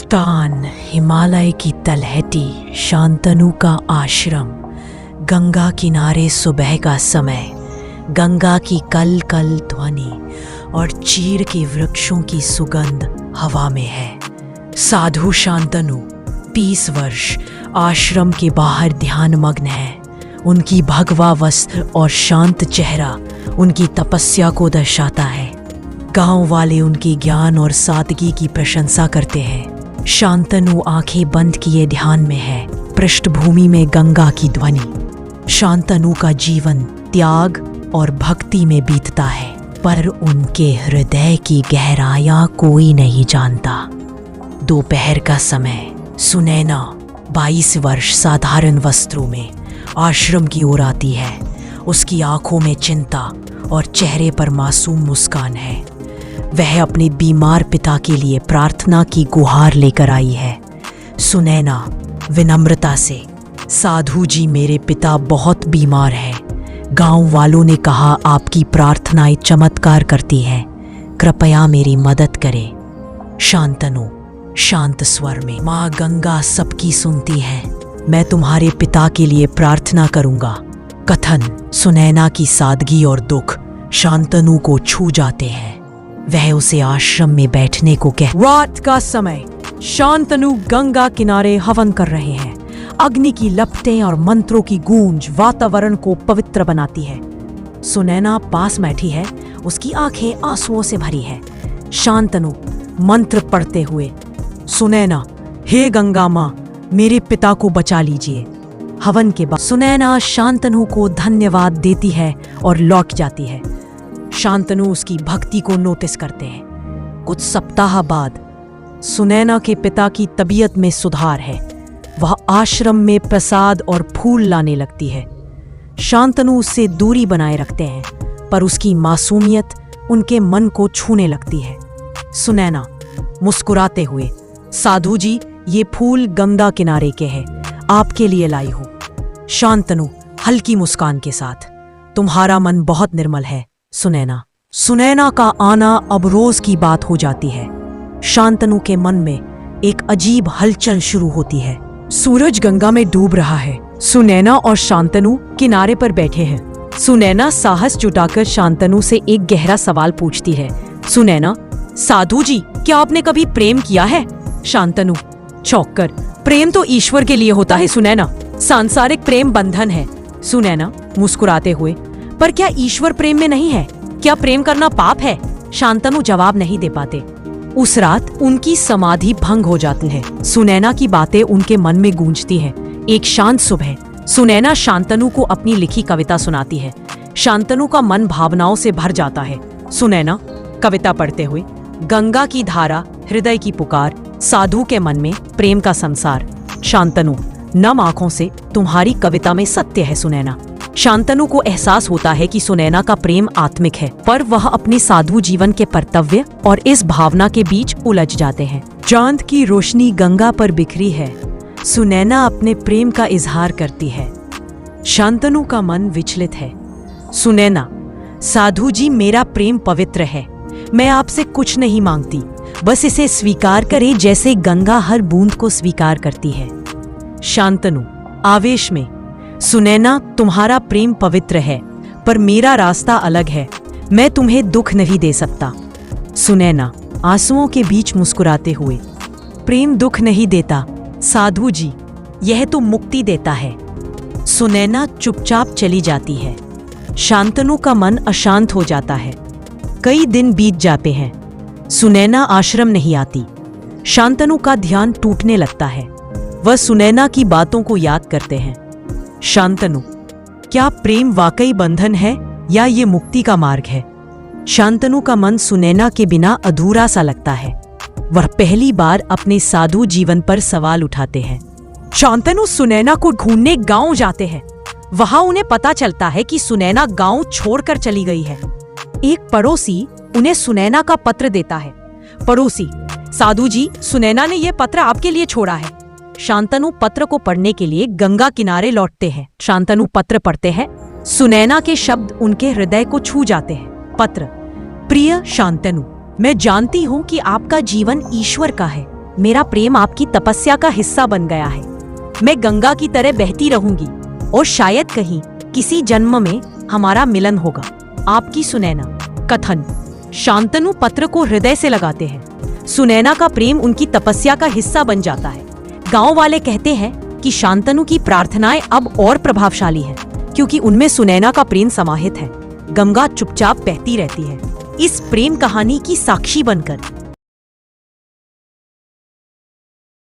राजस्थान, हिमालय की तलहटी, शांतनु का आश्रम। गंगा किनारे सुबह का समय, गंगा की कल कल ध्वनि और चीड़ के वृक्षों की सुगंध हवा में है। साधु शांतनु 30 वर्ष आश्रम के बाहर ध्यानमग्न है। उनकी भगवा वस्त्र और शांत चेहरा उनकी तपस्या को दर्शाता है। गांव वाले उनके ज्ञान और सादगी की प्रशंसा करते हैं। शांतनु आंखें बंद किए ध्यान में है। पृष्ठभूमि में गंगा की ध्वनि। शांतनु का जीवन त्याग और भक्ति में बीतता है, पर उनके हृदय की गहराइयां कोई नहीं जानता। दोपहर का समय, सुनैना 22 वर्ष साधारण वस्त्रों में आश्रम की ओर आती है। उसकी आंखों में चिंता और चेहरे पर मासूम मुस्कान है। वह अपने बीमार पिता के लिए प्रार्थना की गुहार लेकर आई है। सुनैना विनम्रता से, साधु जी, मेरे पिता बहुत बीमार हैं। गांव वालों ने कहा आपकी प्रार्थनाएं चमत्कार करती हैं। कृपया मेरी मदद करें। शांतनु शांत स्वर में, माँ गंगा सबकी सुनती है। मैं तुम्हारे पिता के लिए प्रार्थना करूंगा। कथन। सुनैना की सादगी और दुख शांतनु को छू जाते हैं। वह उसे आश्रम में बैठने को रात का समय, शांतनु गंगा किनारे हवन कर रहे हैं। अग्नि की लपटें और मंत्रों की गूंज वातावरण को पवित्र बनाती है। सुनैना पास बैठी है। उसकी आंखें आंसुओं से भरी है। शांतनु मंत्र पढ़ते हुए, सुनैना, हे गंगा माँ, मेरे पिता को बचा लीजिए। हवन के बाद सुनैना शांतनु को धन्यवाद देती है और लौट जाती है। शांतनु उसकी भक्ति को नोटिस करते हैं। कुछ सप्ताह बाद सुनैना के पिता की तबीयत में सुधार है। वह आश्रम में प्रसाद और फूल लाने लगती है। शांतनु उससे दूरी बनाए रखते हैं, पर उसकी मासूमियत उनके मन को छूने लगती है। सुनैना मुस्कुराते हुए, साधु जी, ये फूल गंगा किनारे के हैं, आपके लिए लाई हूं। शांतनु हल्की मुस्कान के साथ, तुम्हारा मन बहुत निर्मल है सुनैना का आना अब रोज की बात हो जाती है। शांतनु के मन में एक अजीब हलचल शुरू होती है। सूरज गंगा में डूब रहा है। सुनैना और शांतनु किनारे पर बैठे हैं। सुनैना साहस जुटाकर शांतनु से एक गहरा सवाल पूछती है। सुनैना, साधु जी, क्या आपने कभी प्रेम किया है? शांतनु चौंककर, प्रेम तो ईश्वर के लिए होता है सुनैना। सांसारिक प्रेम बंधन है। सुनैना मुस्कुराते हुए, पर क्या ईश्वर प्रेम में नहीं है? क्या प्रेम करना पाप है? शांतनु जवाब नहीं दे पाते। उस रात उनकी समाधि भंग हो जाती है। सुनैना की बातें उनके मन में गूंजती हैं। एक शांत सुबह सुनैना शांतनु को अपनी लिखी कविता सुनाती है। शांतनु का मन भावनाओं से भर जाता है। सुनैना कविता पढ़ते हुए, गंगा की धारा, हृदय की पुकार, साधु के मन में प्रेम का संसार। शांतनु नम आंखों से, तुम्हारी कविता में सत्य है सुनैना। शांतनु को एहसास होता है कि सुनैना का प्रेम आत्मिक है, पर वह अपने साधु जीवन के कर्तव्य और इस भावना के बीच उलझ जाते हैं। चांद की रोशनी गंगा पर बिखरी है। सुनैना अपने प्रेम का इजहार करती है। शांतनु का मन विचलित है। सुनैना, साधु जी, मेरा प्रेम पवित्र है। मैं आपसे कुछ नहीं मांगती, बस इसे स्वीकार करें जैसे गंगा हर बूंद को स्वीकार करती है। शांतनु आवेश में, सुनैना, तुम्हारा प्रेम पवित्र है, पर मेरा रास्ता अलग है। मैं तुम्हें दुख नहीं दे सकता। सुनैना आंसुओं के बीच मुस्कुराते हुए, प्रेम दुख नहीं देता साधु जी, यह तो मुक्ति देता है। सुनैना चुपचाप चली जाती है। शांतनु का मन अशांत हो जाता है। कई दिन बीत जाते हैं। सुनैना आश्रम नहीं आती। शांतनु का ध्यान टूटने लगता है। वह सुनैना की बातों को याद करते हैं। शांतनु, क्या प्रेम वाकई बंधन है या ये मुक्ति का मार्ग है? शांतनु का मन सुनैना के बिना अधूरा सा लगता है। वह पहली बार अपने साधु जीवन पर सवाल उठाते हैं। शांतनु सुनैना को ढूंढने गांव जाते हैं। वहां उन्हें पता चलता है कि सुनैना गांव छोड़कर चली गई है। एक पड़ोसी उन्हें सुनैना का पत्र देता है। पड़ोसी, साधु जी, सुनैना ने यह पत्र आपके लिए छोड़ा है। शांतनु पत्र को पढ़ने के लिए गंगा किनारे लौटते हैं। शांतनु पत्र पढ़ते हैं। सुनैना के शब्द उनके हृदय को छू जाते हैं। पत्र, प्रिय शांतनु, मैं जानती हूँ कि आपका जीवन ईश्वर का है, मेरा प्रेम आपकी तपस्या का हिस्सा बन गया है। मैं गंगा की तरह बहती रहूंगी और शायद कहीं किसी जन्म में हमारा मिलन होगा। आपकी सुनैना। कथन। शांतनु पत्र को हृदय से लगाते हैं। सुनैना का प्रेम उनकी तपस्या का हिस्सा बन जाता है। गांव वाले कहते हैं कि शांतनु की प्रार्थनाएं अब और प्रभावशाली हैं, क्योंकि उनमें सुनैना का प्रेम समाहित है। गंगा चुपचाप बहती रहती है, इस प्रेम कहानी की साक्षी बनकर।